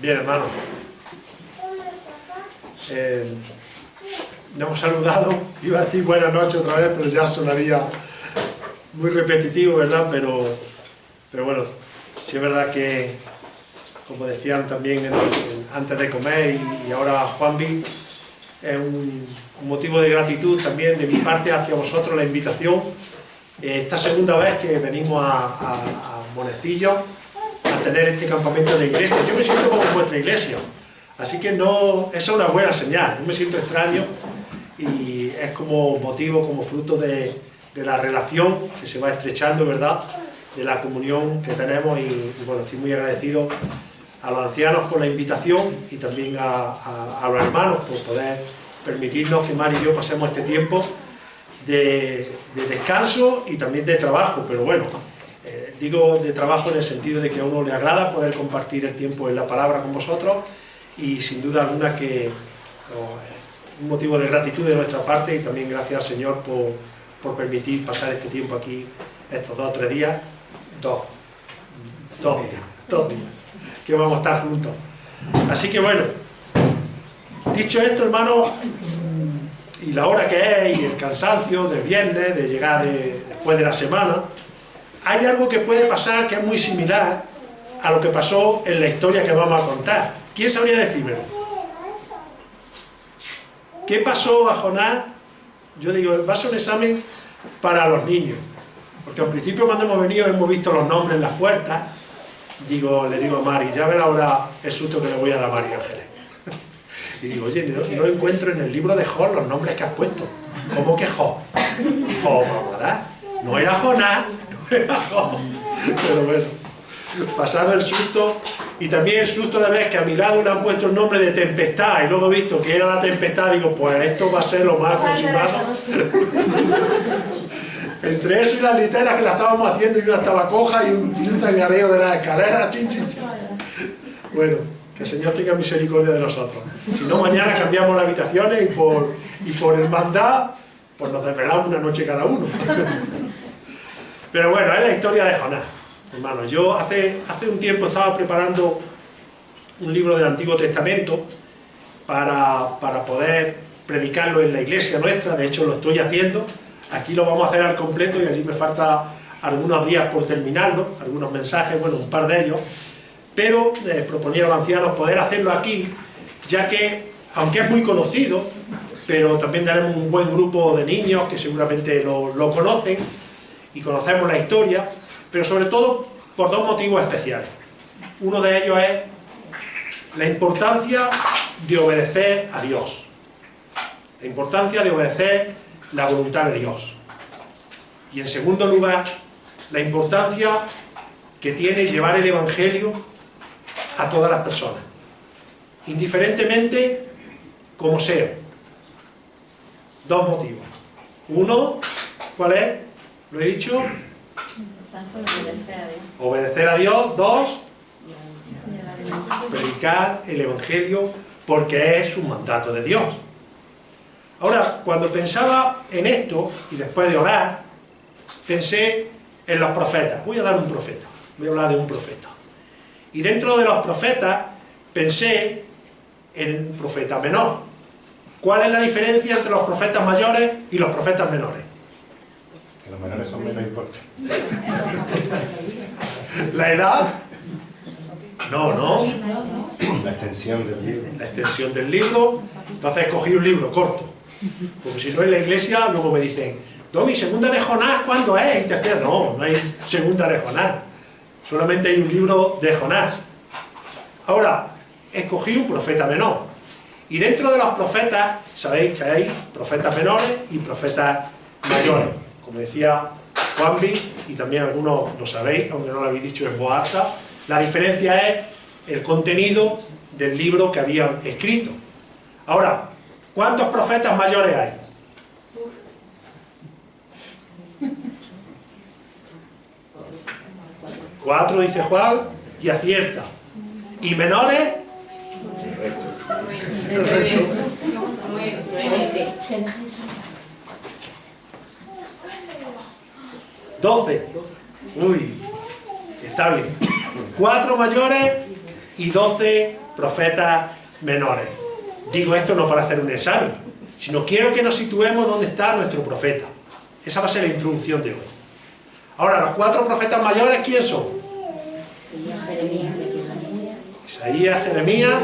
Bien, hermano. Nos hemos saludado, iba a decir buenas noches otra vez, pero ya sonaría muy repetitivo, ¿verdad? Pero bueno, sí es verdad que, como decían también antes de comer y ahora Juanvi, es un motivo de gratitud también de mi parte hacia vosotros la invitación. Esta segunda vez que venimos a Monecillo a tener este campamento de iglesia, yo me siento como en vuestra iglesia, así que no, esa es una buena señal, no me siento extraño y es como motivo, como fruto de la relación que se va estrechando, ¿verdad?, de la comunión que tenemos y bueno, estoy muy agradecido a los ancianos por la invitación y también a los hermanos por poder permitirnos que Mari y yo pasemos este tiempo de descanso y también de trabajo, pero bueno, digo de trabajo en el sentido de que a uno le agrada poder compartir el tiempo en la palabra con vosotros y sin duda alguna que un motivo de gratitud de nuestra parte y también gracias al Señor por permitir pasar este tiempo aquí, estos 2 o 3 días, dos días, que vamos a estar juntos. Así que bueno, dicho esto, hermano, y la hora que es, y el cansancio del viernes, de llegar después de la semana, hay algo que puede pasar que es muy similar a lo que pasó en la historia que vamos a contar. ¿Quién sabría decírmelo? ¿Qué pasó a Jonás? Yo digo, va a ser un examen para los niños, porque al principio cuando hemos venido hemos visto los nombres en las puertas. Le digo a Mari, ya verá ahora el susto que le voy a dar a Mari Ángeles. Y digo, oye, no encuentro en el libro de Job los nombres que has puesto. ¿Cómo que Job? Job, ¿verdad? No era Jonás, no era Job. Pero bueno, pasado el susto, y también el susto de ver que a mi lado le han puesto el nombre de tempestad, y luego he visto que era la tempestad, digo, pues esto va a ser lo más aproximado. Entre eso y las literas que la estábamos haciendo, y una estaba coja y un zangareo de las escaleras, chin, chin, chin. Bueno, que el Señor tenga misericordia de nosotros. Si no, mañana cambiamos las habitaciones y por hermandad, pues nos desvelamos una noche cada uno. Pero bueno, es la historia de Jonás. Hermano, yo hace un tiempo estaba preparando un libro del Antiguo Testamento para poder predicarlo en la iglesia nuestra. De hecho lo estoy haciendo, aquí lo vamos a hacer al completo y allí me falta algunos días por terminarlo, algunos mensajes, bueno, un par de ellos, pero proponía a los ancianos poder hacerlo aquí, ya que, aunque es muy conocido, pero también tenemos un buen grupo de niños que seguramente lo conocen y conocemos la historia, pero sobre todo por 2 motivos especiales. Uno de ellos es la importancia de obedecer a Dios. La importancia de obedecer la voluntad de Dios. Y en segundo lugar, la importancia que tiene llevar el Evangelio a todas las personas, indiferentemente como sea. 2 motivos. Uno, ¿cuál es? Lo he dicho. Obedecer a Dios. 2, predicar el Evangelio porque es un mandato de Dios. Ahora, cuando pensaba en esto, y después de orar, pensé en los profetas. Voy a dar un profeta, voy a hablar de un profeta. Y dentro de los profetas, pensé en un profeta menor. ¿Cuál es la diferencia entre los profetas mayores y los profetas menores? Que los menores son menos importantes. ¿La edad? No. La extensión del libro. La extensión del libro. Entonces cogí un libro corto. Como si no en la iglesia, luego me dicen, Domi, segunda de Jonás, ¿cuándo es? Y tercera, no hay segunda de Jonás. Solamente hay un libro de Jonás. Ahora, escogí un profeta menor. Y dentro de los profetas, sabéis que hay profetas menores y profetas mayores. Como decía Juanvi, y también algunos lo sabéis, aunque no lo habéis dicho en voz alta, la diferencia es el contenido del libro que habían escrito. Ahora, ¿cuántos profetas mayores hay? Cuatro, dice Juan, y acierta. ¿Y menores? El resto. 12. Uy, está bien. 4 mayores y 12 profetas menores. Digo esto no para hacer un examen, sino quiero que nos situemos dónde está nuestro profeta. Esa va a ser la introducción de hoy. Ahora, los 4 profetas mayores, ¿quién son? Isaías, Jeremías,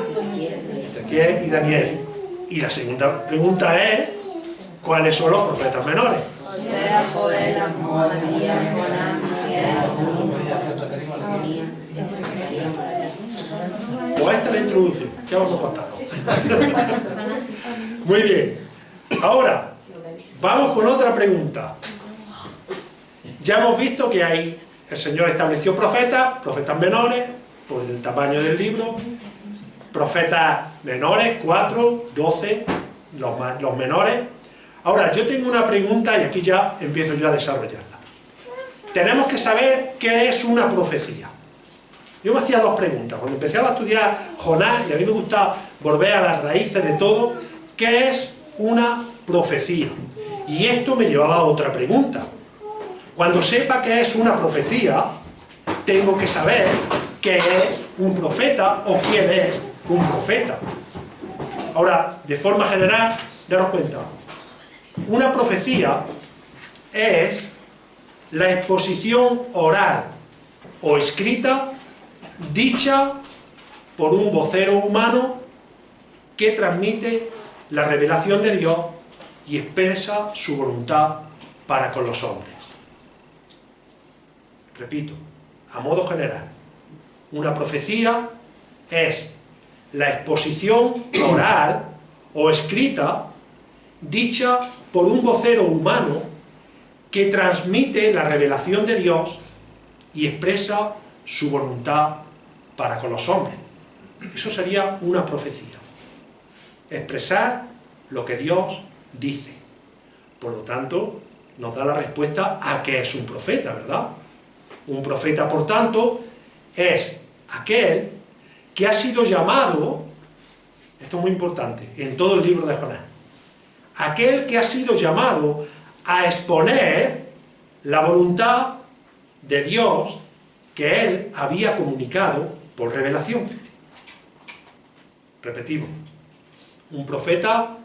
Ezequiel y Daniel. Y la segunda pregunta es, ¿cuáles son los profetas menores? Osea, Joel, Amós, Elías, Jonás, Miguel, Pues esta es la introducción, ya vamos a contar. Muy bien. Ahora, vamos con otra pregunta. Ya hemos visto que el Señor estableció profetas menores, por el tamaño del libro, profetas menores, 4, 12, los menores. Ahora, yo tengo una pregunta y aquí ya empiezo yo a desarrollarla. Tenemos que saber qué es una profecía. Yo me hacía 2 preguntas. Cuando empezaba a estudiar Jonás, y a mí me gusta volver a las raíces de todo, ¿qué es una profecía? Y esto me llevaba a otra pregunta. Cuando sepa qué es una profecía, tengo que saber qué es un profeta o quién es un profeta. Ahora, de forma general, daros cuenta, una profecía es la exposición oral o escrita dicha por un vocero humano que transmite la revelación de Dios y expresa su voluntad para con los hombres. Repito, a modo general, una profecía es la exposición oral o escrita dicha por un vocero humano que transmite la revelación de Dios y expresa su voluntad para con los hombres. Eso sería una profecía. Expresar lo que Dios dice. Por lo tanto, nos da la respuesta a qué es un profeta, ¿verdad? Un profeta, por tanto, es aquel que ha sido llamado, esto es muy importante, en todo el libro de Jonás, aquel que ha sido llamado a exponer la voluntad de Dios que él había comunicado por revelación. Repetimos, un profeta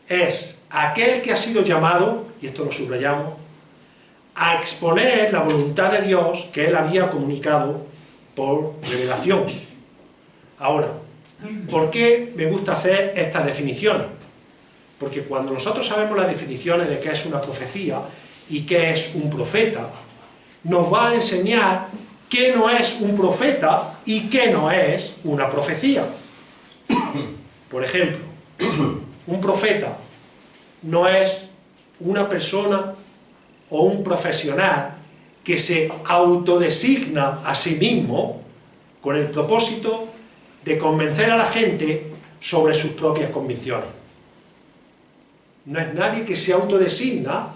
es aquel que ha sido llamado, y esto lo subrayamos, a exponer la voluntad de Dios que él había comunicado por revelación. Ahora, ¿por qué me gusta hacer estas definiciones? Porque cuando nosotros sabemos las definiciones de qué es una profecía y qué es un profeta, nos va a enseñar qué no es un profeta y qué no es una profecía. Por ejemplo, un profeta no es una persona o un profesional que se autodesigna a sí mismo con el propósito de convencer a la gente sobre sus propias convicciones. No es nadie que se autodesigna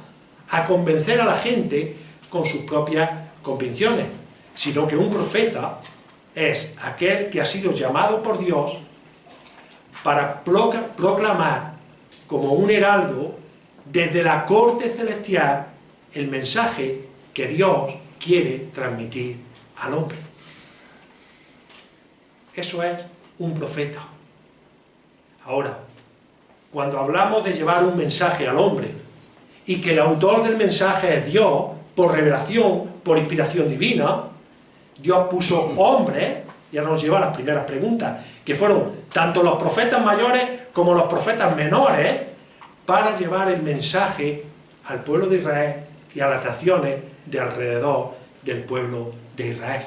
a convencer a la gente con sus propias convicciones, sino que un profeta es aquel que ha sido llamado por Dios para proclamar como un heraldo desde la corte celestial el mensaje que Dios quiere transmitir al hombre. Eso es un profeta. Ahora, cuando hablamos de llevar un mensaje al hombre y que el autor del mensaje es Dios, por revelación, por inspiración divina, Dios puso hombres, y ahora nos lleva a las primeras preguntas, que fueron tanto los profetas mayores como los profetas menores, para llevar el mensaje al pueblo de Israel y a las naciones de alrededor del pueblo de Israel.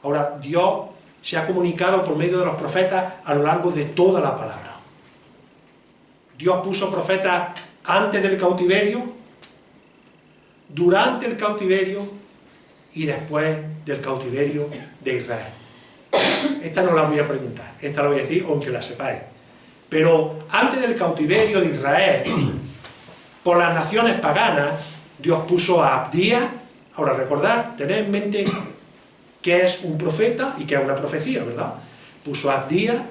Ahora, Dios se ha comunicado por medio de los profetas a lo largo de toda la palabra. Dios puso profetas antes del cautiverio, durante el cautiverio y después del cautiverio de Israel. Esta no la voy a preguntar, esta la voy a decir aunque la sepáis. Pero antes del cautiverio de Israel, por las naciones paganas, Dios puso a Abdías. Ahora recordad, tened en mente qué es un profeta y qué es una profecía, ¿verdad? Puso a Abdías,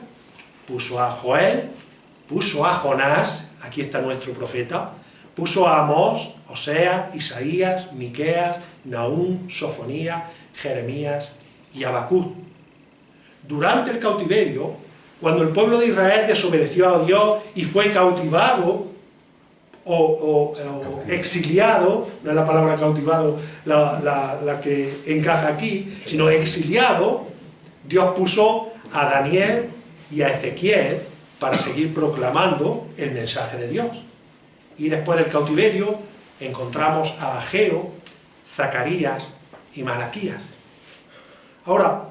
puso a Joel, puso a Jonás, aquí está nuestro profeta, puso a Amós, Oseas, Isaías, Miqueas, Nahum, Sofonías, Jeremías y Habacuc. durante el cautiverio, cuando el pueblo de Israel desobedeció a Dios y fue cautivado o exiliado, no es la palabra cautivado la que encaja aquí, sino exiliado, Dios puso a Daniel y a Ezequiel para seguir proclamando el mensaje de Dios. Y después del cautiverio encontramos a Ageo, Zacarías y Malaquías. Ahora,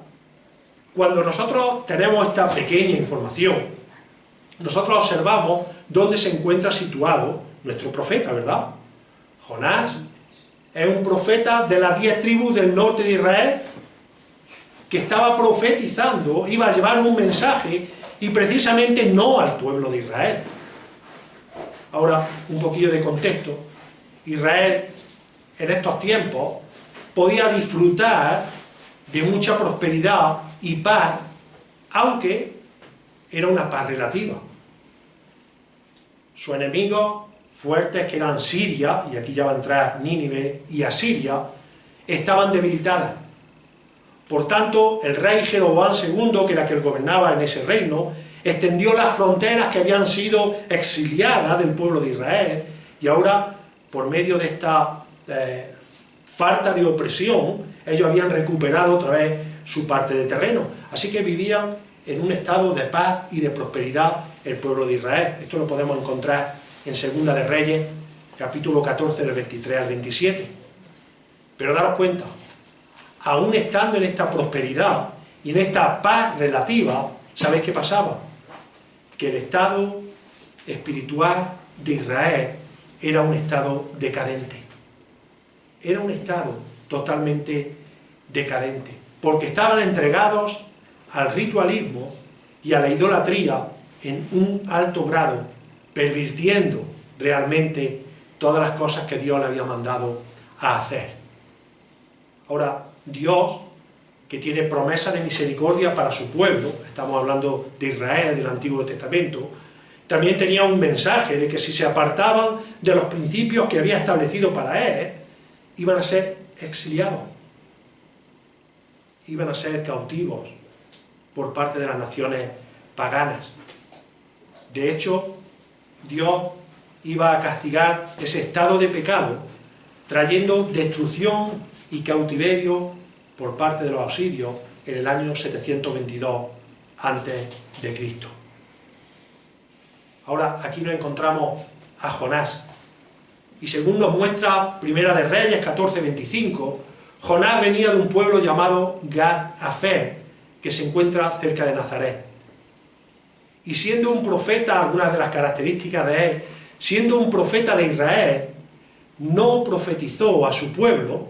cuando nosotros tenemos esta pequeña información, nosotros observamos dónde se encuentra situado nuestro profeta, ¿verdad? Jonás es un profeta de las 10 tribus del norte de Israel que estaba profetizando, iba a llevar un mensaje y precisamente no al pueblo de Israel. Ahora, un poquillo de contexto. Israel en estos tiempos podía disfrutar de mucha prosperidad y paz, aunque era una paz relativa. Sus enemigos fuertes, que eran Siria, y aquí ya va a entrar Nínive y Asiria, estaban debilitadas. Por tanto, el rey Jeroboam II, que era quien gobernaba en ese reino, extendió las fronteras que habían sido exiliadas del pueblo de Israel, y ahora, por medio de esta falta de opresión, ellos habían recuperado otra vez su parte de terreno. Así que vivían en un estado de paz y de prosperidad el pueblo de Israel. Esto lo podemos encontrar en Segunda de Reyes, capítulo 14, del 23 al 27. Pero daros cuenta, aún estando en esta prosperidad y en esta paz relativa, ¿sabéis qué pasaba? Que el estado espiritual de Israel era un estado decadente. Era un estado totalmente decadente, porque estaban entregados al ritualismo y a la idolatría en un alto grado, pervirtiendo realmente todas las cosas que Dios le había mandado a hacer. Ahora, Dios, que tiene promesa de misericordia para su pueblo, estamos hablando de Israel del Antiguo Testamento, también tenía un mensaje de que si se apartaban de los principios que había establecido para él, iban a ser exiliados, iban a ser cautivos por parte de las naciones paganas. De hecho, Dios iba a castigar ese estado de pecado, trayendo destrucción y cautiverio por parte de los asirios en el año 722 a.C. Ahora, aquí nos encontramos a Jonás, y según nos muestra Primera de Reyes 14:25, Jonás venía de un pueblo llamado Gad-Afer, que se encuentra cerca de Nazaret. Y siendo un profeta, algunas de las características de él, siendo un profeta de Israel, no profetizó a su pueblo,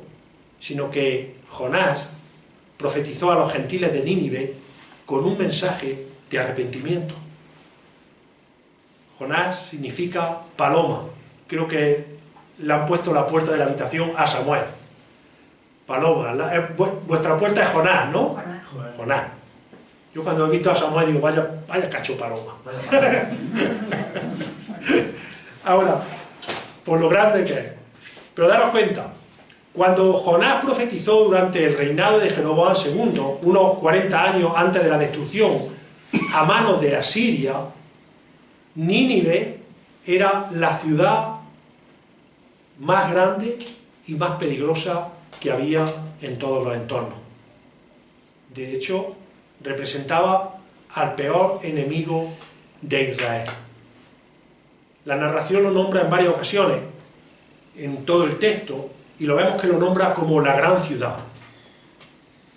sino que Jonás profetizó a los gentiles de Nínive con un mensaje de arrepentimiento. Jonás significa paloma. Creo que le han puesto la puerta de la habitación a Samuel. Paloma, vuestra puerta es Jonás, ¿no? Jonás. Yo cuando he visto a Samuel digo, vaya cacho paloma. Ahora, por lo grande que es. Pero daros cuenta, cuando Jonás profetizó durante el reinado de Jeroboam II, unos 40 años antes de la destrucción a manos de Asiria, Nínive era la ciudad más grande y más peligrosa que había en todos los entornos. De hecho, representaba al peor enemigo de Israel. La narración lo nombra en varias ocasiones, en todo el texto, y lo vemos que lo nombra como la gran ciudad.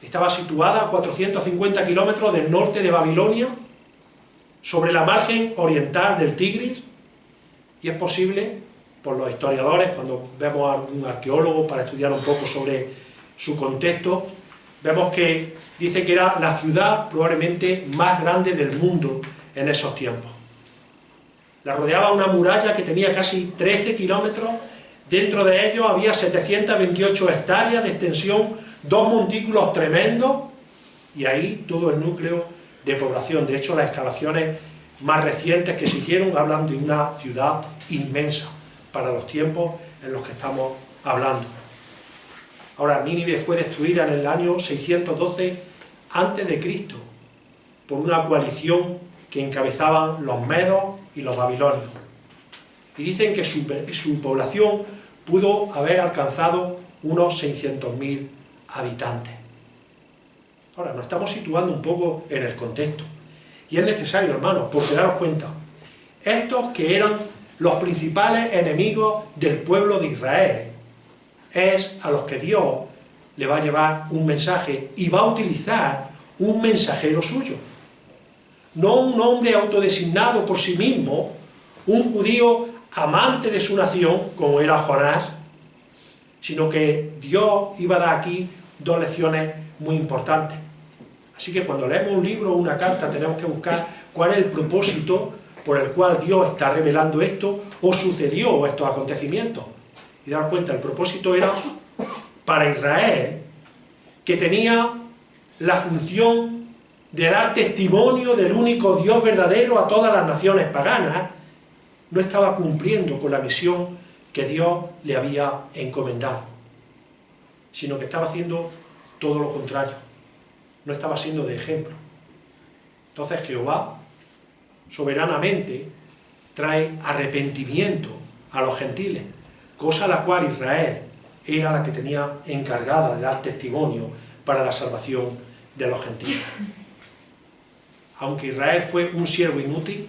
Estaba situada a 450 kilómetros del norte de Babilonia, sobre la margen oriental del Tigris, y es posible, por los historiadores, cuando vemos a algún arqueólogo para estudiar un poco sobre su contexto, vemos que dice que era la ciudad probablemente más grande del mundo en esos tiempos. La rodeaba una muralla que tenía casi 13 kilómetros, dentro de ellos había 728 hectáreas de extensión, 2 montículos tremendos, y ahí todo el núcleo de población. De hecho, las excavaciones más recientes que se hicieron hablan de una ciudad inmensa para los tiempos en los que estamos hablando. Ahora, Nínive fue destruida en el año 612 a.C. por una coalición que encabezaban los medos y los babilonios. Y dicen que su población pudo haber alcanzado unos 600.000 habitantes. Ahora, nos estamos situando un poco en el contexto. Y es necesario, hermanos, porque daros cuenta, estos que eran los principales enemigos del pueblo de Israel, es a los que Dios le va a llevar un mensaje y va a utilizar un mensajero suyo. No un hombre autodesignado por sí mismo, un judío amante de su nación, como era Jonás, sino que Dios iba a dar aquí dos lecciones muy importantes. Así que cuando leemos un libro o una carta tenemos que buscar cuál es el propósito por el cual Dios está revelando esto o sucedió estos acontecimientos. Y daros cuenta, el propósito era para Israel, que tenía la función de dar testimonio del único Dios verdadero a todas las naciones paganas, no estaba cumpliendo con la misión que Dios le había encomendado, sino que estaba haciendo todo lo contrario, no estaba siendo de ejemplo. Entonces Jehová, soberanamente, trae arrepentimiento a los gentiles, cosa a la cual Israel era la que tenía encargada de dar testimonio para la salvación de los gentiles. Aunque Israel fue un siervo inútil,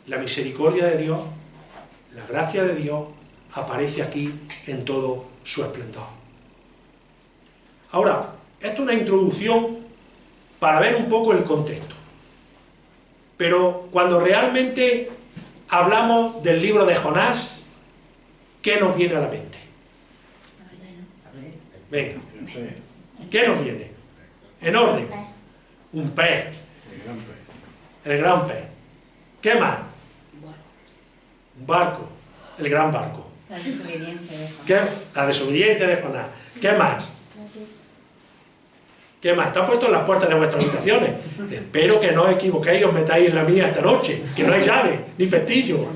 la misericordia de Dios, la gracia de Dios, aparece aquí en todo su esplendor. Ahora, esto es una introducción para ver un poco el contexto. Pero cuando realmente hablamos del libro de Jonás, ¿qué nos viene a la mente? Venga, ¿qué nos viene? En orden. Un pez. El gran pez. ¿Qué más? Un barco. El gran barco. La desobediencia de Jonás. ¿Qué? La desobediencia de Jonás. ¿Qué más? ¿Qué más? Está puesto en las puertas de vuestras habitaciones. Espero que no os equivoquéis y os metáis en la mía esta noche, que no hay llave, ni pestillo.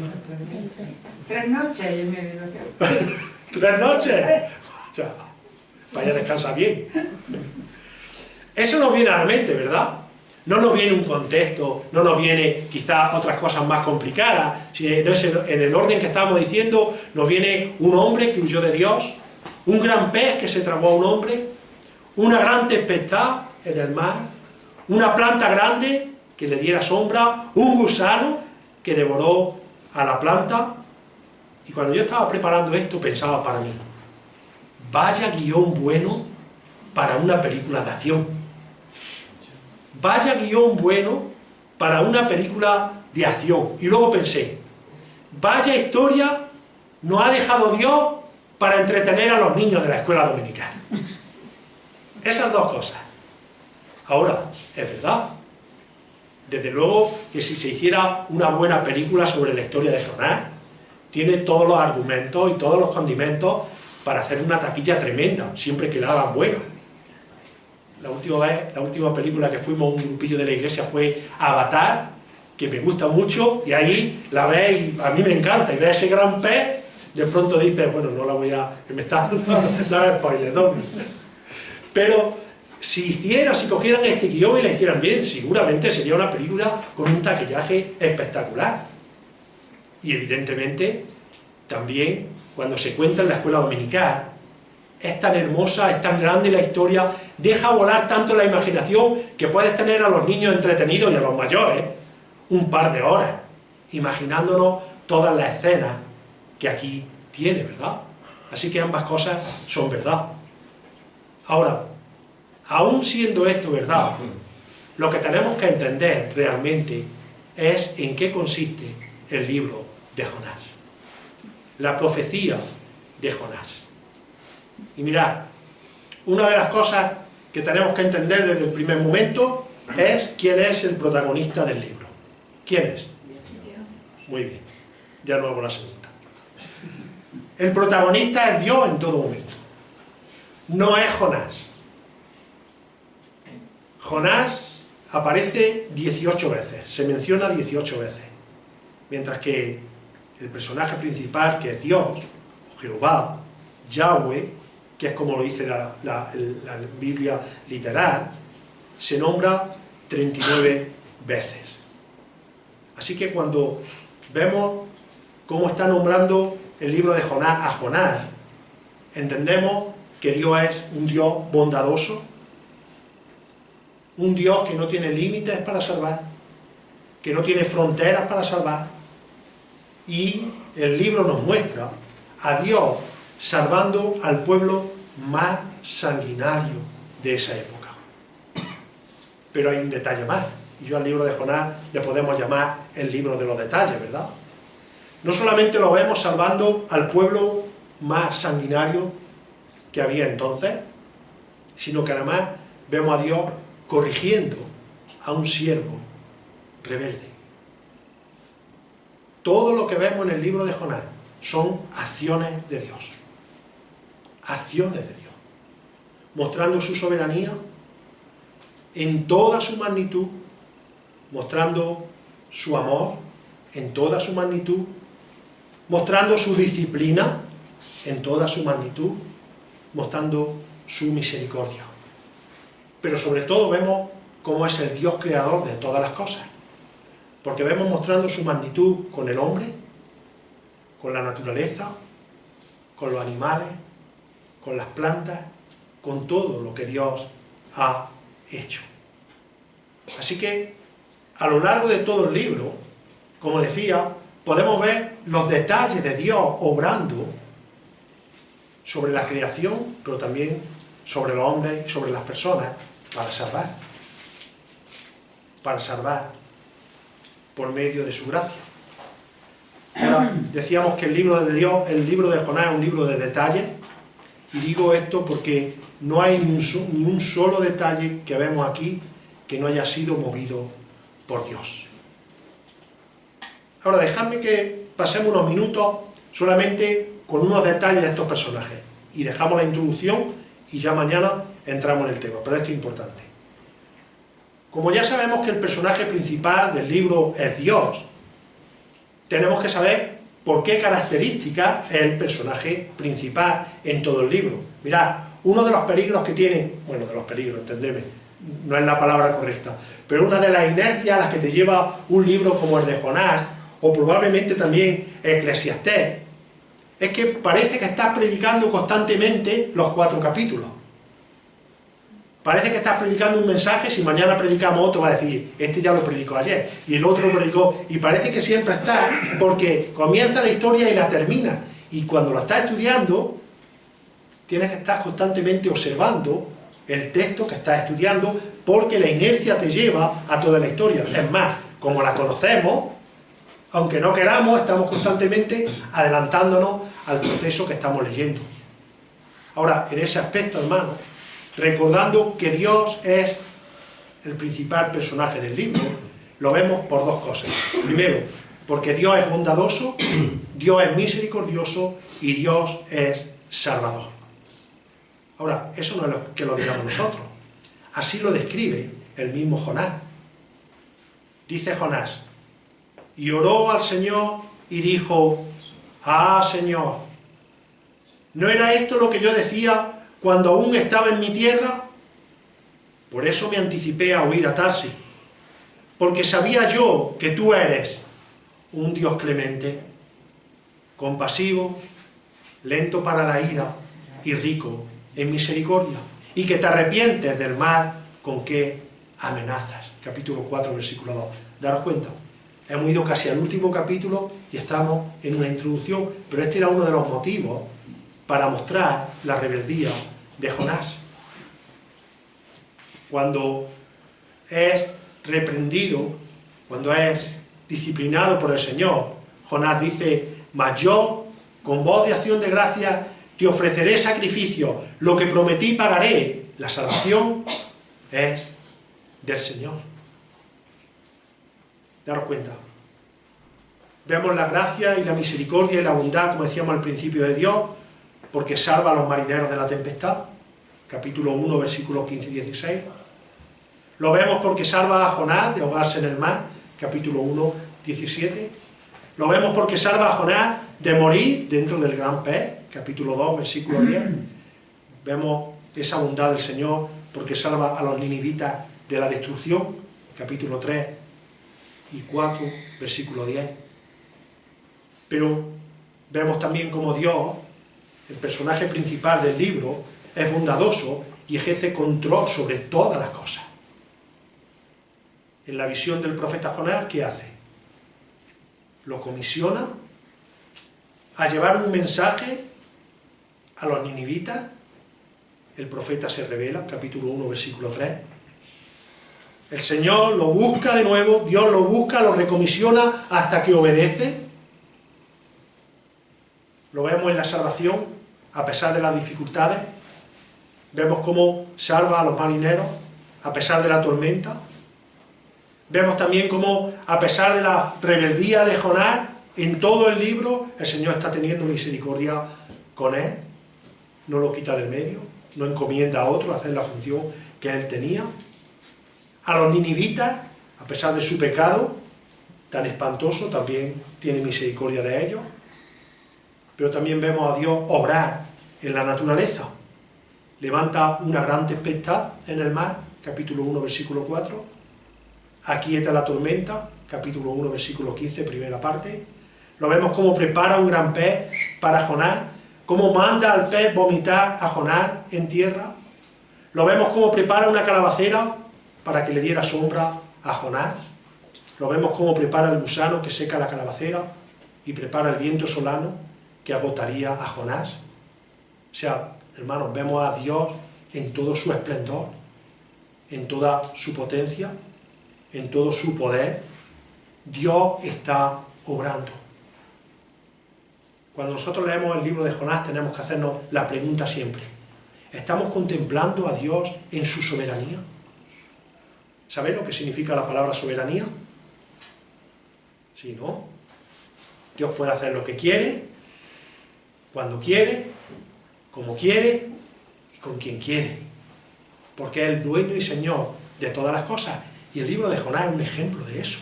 3 noches yo me he 3 noches. O sea, vaya a descansar bien. Eso nos viene a la mente, ¿verdad? No nos viene un contexto, no nos viene quizás otras cosas más complicadas. Si en el orden que estábamos diciendo, nos viene un hombre que huyó de Dios, un gran pez que se tragó a un hombre, una gran tempestad en el mar, una planta grande que le diera sombra, un gusano que devoró a la planta. Y cuando yo estaba preparando esto pensaba para mí, vaya guión bueno para una película de acción. Vaya guión bueno para una película de acción. Y luego pensé, vaya historia nos ha dejado Dios para entretener a los niños de la escuela dominical. Esas dos cosas. Ahora, es verdad. Desde luego que si se hiciera una buena película sobre la historia de Jonás, tiene todos los argumentos y todos los condimentos para hacer una taquilla tremenda, siempre que la hagan buena. La última película que fuimos un grupillo de la iglesia fue Avatar, que me gusta mucho, y ahí la ves y a mí me encanta, y ves ese gran pez, de pronto dices, bueno, no la voy a... que me está dando spoiler, ¿no? Pero si cogieran este guión y la hicieran bien, seguramente sería una película con un taquillaje espectacular. Y evidentemente, también, cuando se cuenta en la escuela dominical, es tan hermosa, es tan grande la historia, deja volar tanto la imaginación que puedes tener a los niños entretenidos y a los mayores un par de horas, imaginándonos todas las escenas que aquí tiene, ¿verdad? Así que ambas cosas son verdad. Ahora, aún siendo esto verdad, lo que tenemos que entender realmente es en qué consiste el libro de Jonás, la profecía de Jonás. Y mirad, una de las cosas que tenemos que entender desde el primer momento es quién es el protagonista del libro. ¿Quién es? Muy bien, ya no hago la segunda. El protagonista es Dios en todo momento. No es Jonás. Jonás aparece 18 veces, se menciona 18 veces, mientras que el personaje principal, que es Dios, Jehová, Yahweh, que es como lo dice la Biblia literal, se nombra 39 veces. Así que cuando vemos cómo está nombrando el libro de Jonás a Jonás, entendemos que Dios es un Dios bondadoso, un Dios que no tiene límites para salvar, que no tiene fronteras para salvar, y el libro nos muestra a Dios salvando al pueblo más sanguinario de esa época. Pero hay un detalle más, y yo al libro de Jonás le podemos llamar el libro de los detalles, ¿verdad? No solamente lo vemos salvando al pueblo más sanguinario que había entonces, sino que además vemos a Dios corrigiendo a un siervo rebelde. Todo lo que vemos en el libro de Jonás son acciones de Dios. Acciones de Dios. Mostrando su soberanía en toda su magnitud, mostrando su amor en toda su magnitud, mostrando su disciplina en toda su magnitud, mostrando su misericordia. Pero sobre todo vemos cómo es el Dios creador de todas las cosas, porque vemos mostrando su magnitud con el hombre, con la naturaleza, con los animales, con las plantas, con todo lo que Dios ha hecho. Así que a lo largo de todo el libro, como decía, podemos ver los detalles de Dios obrando sobre la creación, pero también sobre los hombres y sobre las personas, para salvar por medio de su gracia. Ahora, decíamos que el libro de Dios, el libro de Jonás es un libro de detalles, y digo esto porque no hay ni un solo detalle que vemos aquí que no haya sido movido por Dios. Ahora, dejadme que pasemos unos minutos solamente con unos detalles de estos personajes, y dejamos la introducción y ya mañana entramos en el tema, pero esto es importante. Como ya sabemos que el personaje principal del libro es Dios, tenemos que saber por qué características es el personaje principal en todo el libro. Mirad, uno de los peligros que tiene, bueno, de los peligros, entendedme, no es la palabra correcta, pero una de las inercias a las que te lleva un libro como el de Jonás, o probablemente también Eclesiastés, es que parece que estás predicando constantemente los 4 capítulos. Parece que estás predicando un mensaje, si mañana predicamos otro va a decir, este ya lo predicó ayer, y el otro lo predicó, y parece que siempre estás, porque comienza la historia y la termina, y cuando lo estás estudiando, tienes que estar constantemente observando el texto que estás estudiando, porque la inercia te lleva a toda la historia. Es más, como la conocemos, aunque no queramos, estamos constantemente adelantándonos al proceso que estamos leyendo. Ahora, en ese aspecto, hermano, recordando que Dios es el principal personaje del libro, lo vemos por 2 cosas. Primero, porque Dios es bondadoso, Dios es misericordioso y Dios es salvador. Ahora, eso no es que lo digamos nosotros, así lo describe el mismo Jonás. Dice Jonás, y oró al Señor y dijo, ah, Señor, ¿no era esto lo que yo decía cuando aún estaba en mi tierra? Por eso me anticipé a huir a Tarsis, porque sabía yo que tú eres un Dios clemente, compasivo, lento para la ira y rico en misericordia, y que te arrepientes del mal con que amenazas. Capítulo 4, versículo 2. Daros cuenta, hemos ido casi al último capítulo y estamos en una introducción, pero este era uno de los motivos para mostrar la rebeldía de Jonás. Cuando es reprendido, cuando es disciplinado por el Señor, Jonás dice, mas yo, con voz de acción de gracia, te ofreceré sacrificio, lo que prometí pagaré. La salvación es del Señor. Daros cuenta. Vemos la gracia y la misericordia y la bondad, como decíamos al principio, de Dios, porque salva a los marineros de la tempestad, capítulo 1, versículos 15 y 16. Lo vemos porque salva a Jonás de ahogarse en el mar, capítulo 1, 17. Lo vemos porque salva a Jonás de morir dentro del gran pez, capítulo 2, versículo 10. Vemos esa bondad del Señor porque salva a los ninivitas de la destrucción, capítulo 3 y 4, versículo 10. Pero vemos también cómo Dios, el personaje principal del libro, es bondadoso y ejerce control sobre todas las cosas. En la visión del profeta Jonás, ¿qué hace? Lo comisiona a llevar un mensaje a los ninivitas. El profeta se revela, capítulo 1, versículo 3. El Señor lo busca de nuevo, Dios lo busca, lo recomisiona hasta que obedece. Lo vemos en la salvación, a pesar de las dificultades. Vemos cómo salva a los marineros, a pesar de la tormenta. Vemos también cómo, a pesar de la rebeldía de Jonás, en todo el libro, el Señor está teniendo misericordia con él. No lo quita del medio, no encomienda a otro a hacer la función que él tenía. A los ninivitas, a pesar de su pecado tan espantoso, también tiene misericordia de ellos. Pero también vemos a Dios obrar en la naturaleza. Levanta una gran tempestad en el mar, capítulo 1, versículo 4. Aquieta la tormenta, capítulo 1, versículo 15, primera parte. Lo vemos cómo prepara un gran pez para Jonás, cómo manda al pez vomitar a Jonás en tierra. Lo vemos cómo prepara una calabacera para que le diera sombra a Jonás. Lo vemos cómo prepara el gusano que seca la calabacera y prepara el viento solano que agotaría a Jonás. O sea, hermanos, vemos a Dios en todo su esplendor, en toda su potencia, en todo su poder. Dios está obrando. Cuando nosotros leemos el libro de Jonás tenemos que hacernos la pregunta siempre: ¿estamos contemplando a Dios en su soberanía? ¿Sabéis lo que significa la palabra soberanía? Sí, ¿no? Dios puede hacer lo que quiere, cuando quiere, como quiere y con quien quiere, porque es el dueño y señor de todas las cosas, y el libro de Jonás es un ejemplo de eso.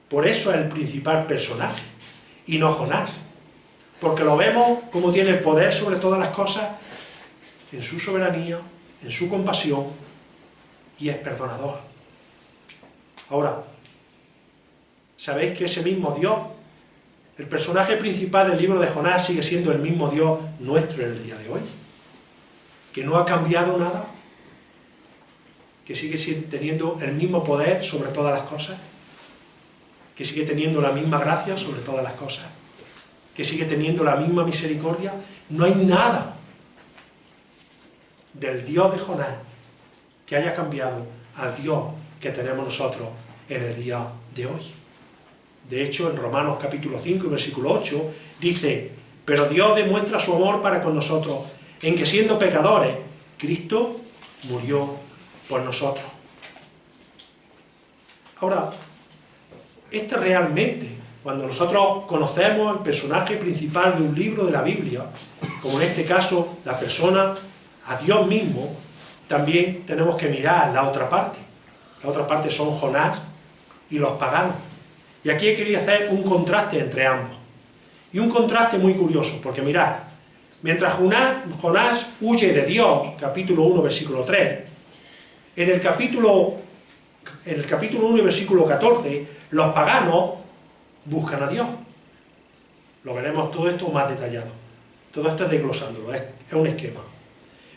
Por eso es el principal personaje, y no Jonás, porque lo vemos como tiene el poder sobre todas las cosas, en su soberanía, en su compasión, y es perdonador. Ahora, ¿sabéis que ese mismo Dios, el personaje principal del libro de Jonás, sigue siendo el mismo Dios nuestro en el día de hoy? Que no ha cambiado nada, que sigue teniendo el mismo poder sobre todas las cosas, que sigue teniendo la misma gracia sobre todas las cosas, que sigue teniendo la misma misericordia. No hay nada del Dios de Jonás que haya cambiado al Dios que tenemos nosotros en el día de hoy. De hecho, en Romanos capítulo 5, versículo 8, dice: pero Dios demuestra su amor para con nosotros, en que siendo pecadores, Cristo murió por nosotros. Ahora, realmente, cuando nosotros conocemos el personaje principal de un libro de la Biblia, como en este caso la persona, a Dios mismo, también tenemos que mirar la otra parte. La otra parte son Jonás y los paganos. Y aquí he querido hacer un contraste entre ambos. Y un contraste muy curioso, porque mirad, mientras Jonás huye de Dios, capítulo 1, versículo 3, en el capítulo 1 y versículo 14, los paganos buscan a Dios. Lo veremos todo esto más detallado. Todo esto es desglosándolo, es un esquema.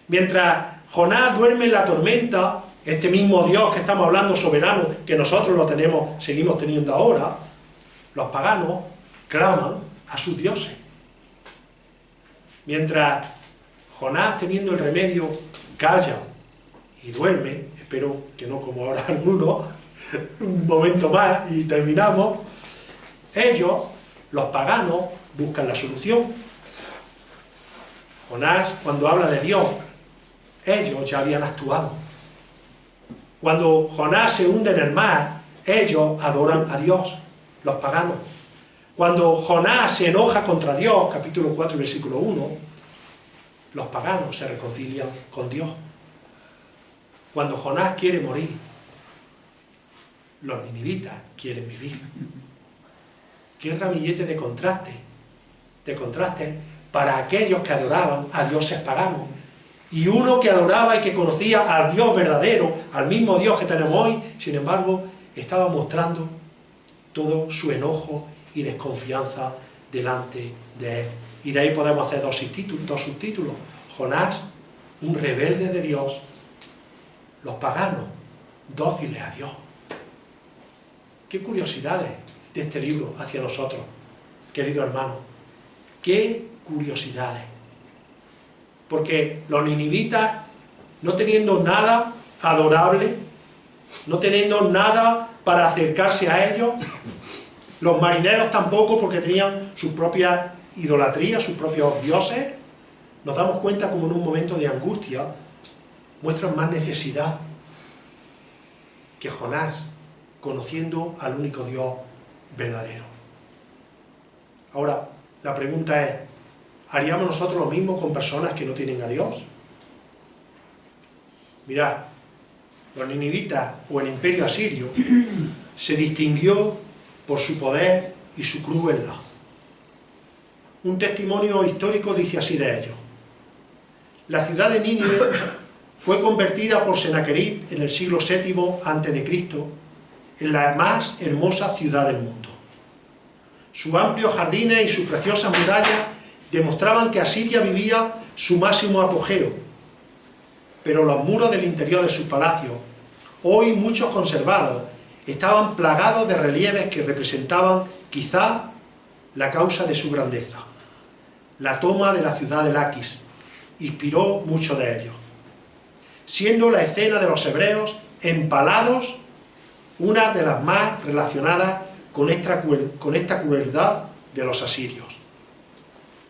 Mientras Jonás duerme en la tormenta, este mismo Dios que estamos hablando, soberano, que nosotros lo tenemos, seguimos teniendo ahora, los paganos claman a sus dioses. Mientras Jonás, teniendo el remedio, calla y duerme, espero que no como ahora algunos, un momento más y terminamos, ellos, los paganos, buscan la solución. Jonás, cuando habla de Dios, ellos ya habían actuado. Cuando Jonás se hunde en el mar, ellos adoran a Dios, los paganos. Cuando Jonás se enoja contra Dios, capítulo 4, versículo 1, los paganos se reconcilian con Dios. Cuando Jonás quiere morir, los ninivitas quieren vivir. Qué ramillete de contraste para aquellos que adoraban a dioses paganos y uno que adoraba y que conocía al Dios verdadero, al mismo Dios que tenemos hoy, sin embargo, estaba mostrando todo su enojo y desconfianza delante de él. Y de ahí podemos hacer dos subtítulos. Jonás, un rebelde de Dios, los paganos, dóciles a Dios. Qué curiosidades de este libro hacia nosotros, queridos hermanos. Qué curiosidades. Porque los ninivitas, no teniendo nada adorable, no teniendo nada para acercarse a ellos, los marineros tampoco, porque tenían sus propias idolatrías, sus propios dioses, nos damos cuenta como en un momento de angustia muestran más necesidad que Jonás, conociendo al único Dios verdadero. Ahora, la pregunta es, ¿haríamos nosotros lo mismo con personas que no tienen a Dios? Mirad, los ninivitas o el imperio asirio se distinguió por su poder y su crueldad. Un testimonio histórico dice así de ellos: la ciudad de Nínive fue convertida por Senaquerib en el siglo VII a.C. en la más hermosa ciudad del mundo. Sus amplios jardines y sus preciosas murallas demostraban que Asiria vivía su máximo apogeo, pero los muros del interior de sus palacios, hoy muchos conservados, estaban plagados de relieves que representaban quizás la causa de su grandeza. La toma de la ciudad de Laquis inspiró muchos de ellos, siendo la escena de los hebreos empalados una de las más relacionadas con esta crueldad de los asirios.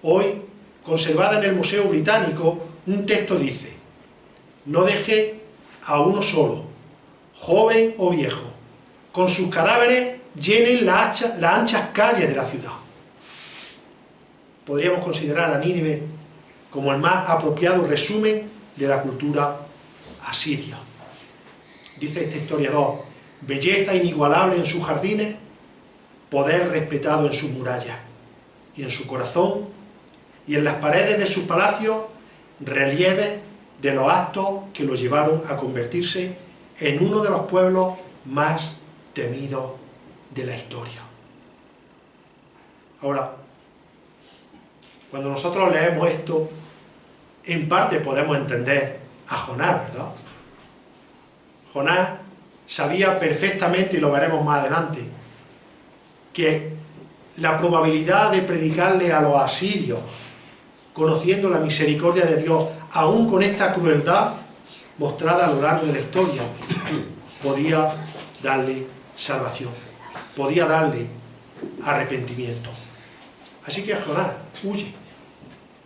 Hoy, conservada en el Museo Británico, un texto dice: no deje a uno solo, joven o viejo, con sus cadáveres llenen las anchas calles de la ciudad. Podríamos considerar a Nínive como el más apropiado resumen de la cultura asiria. Dice este historiador: belleza inigualable en sus jardines, poder respetado en sus murallas, y en su corazón y en las paredes de sus palacios, relieves de los actos que lo llevaron a convertirse en uno de los pueblos más temidos de la historia. Ahora, cuando nosotros leemos esto, en parte podemos entender a Jonás, ¿verdad? Jonás sabía perfectamente, y lo veremos más adelante, que la probabilidad de predicarle a los asirios, conociendo la misericordia de Dios, aún con esta crueldad mostrada a lo largo de la historia, podía darle salvación, podía darle arrepentimiento. Así que Jonás huye,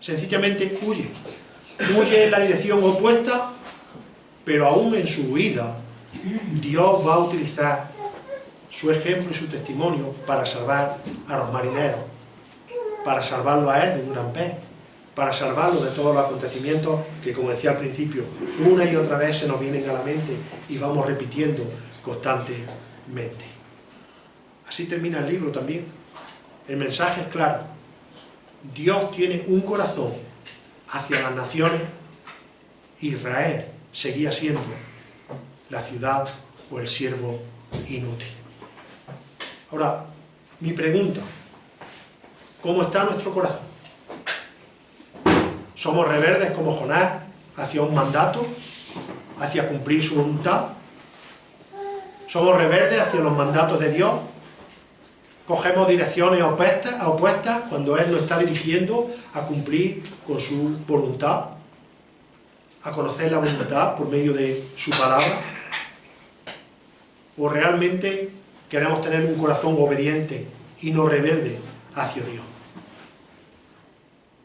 sencillamente huye en la dirección opuesta, pero aún en su huida Dios va a utilizar su ejemplo y su testimonio para salvar a los marineros, para salvarlo a él de un gran pez, para salvarlo de todos los acontecimientos que, como decía al principio, una y otra vez se nos vienen a la mente y vamos repitiendo constantemente. Así termina el libro también. El mensaje es claro: Dios tiene un corazón hacia las naciones. Israel seguía siendo la ciudad o el siervo inútil. Ahora, mi pregunta: ¿cómo está nuestro corazón? ¿Somos rebeldes como Jonás hacia un mandato, hacia cumplir su voluntad? ¿Somos rebeldes hacia los mandatos de Dios? ¿Cogemos direcciones opuestas cuando Él nos está dirigiendo a cumplir con su voluntad, a conocer la voluntad por medio de su palabra? ¿O realmente queremos tener un corazón obediente y no rebelde hacia Dios?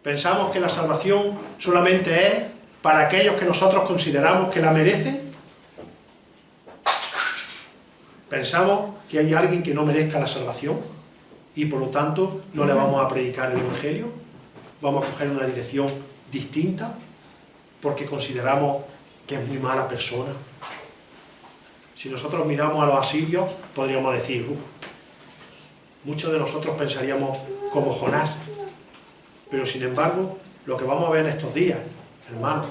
¿Pensamos que la salvación solamente es para aquellos que nosotros consideramos que la merecen? ¿Pensamos que hay alguien que no merezca la salvación y por lo tanto no le vamos a predicar el Evangelio? ¿Vamos a coger una dirección distinta porque consideramos que es muy mala persona? Si nosotros miramos a los asirios, podríamos decir, muchos de nosotros pensaríamos como Jonás. Pero sin embargo, lo que vamos a ver en estos días, hermanos,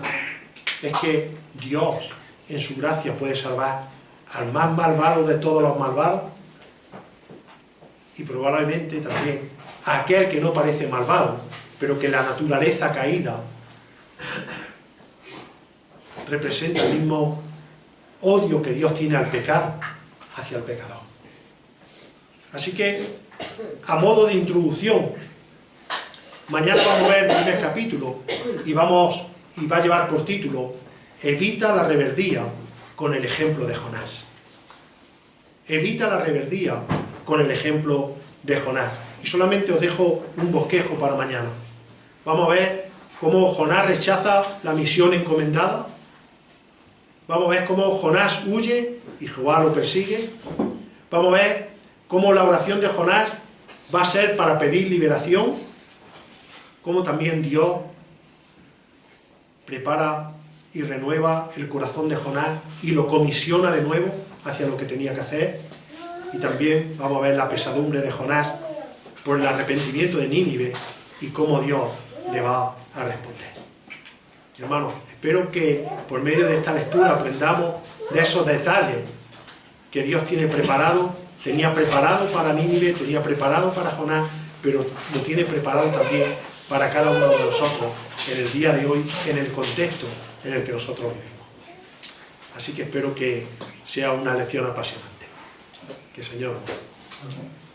es que Dios, en su gracia, puede salvar al más malvado de todos los malvados y probablemente también a aquel que no parece malvado, pero que la naturaleza caída representa el mismo odio que Dios tiene al pecado hacia el pecador. Así que, a modo de introducción, mañana vamos a ver el primer capítulo y va a llevar por título Evita la rebeldía con el ejemplo de Jonás. Evita la rebeldía con el ejemplo de Jonás. Y solamente os dejo un bosquejo para mañana. Vamos a ver cómo Jonás rechaza la misión encomendada. Vamos a ver cómo Jonás huye y Jehová lo persigue. Vamos a ver cómo la oración de Jonás va a ser para pedir liberación. Cómo también Dios prepara y renueva el corazón de Jonás y lo comisiona de nuevo hacia lo que tenía que hacer. Y también vamos a ver la pesadumbre de Jonás por el arrepentimiento de Nínive y cómo Dios le va a responder. Hermanos, espero que por medio de esta lectura aprendamos de esos detalles que Dios tenía preparado para Nínive, tenía preparado para Jonás, pero lo tiene preparado también para cada uno de nosotros en el día de hoy, en el contexto en el que nosotros vivimos. Así que espero que sea una lección apasionante. Que el Señor nos bendiga.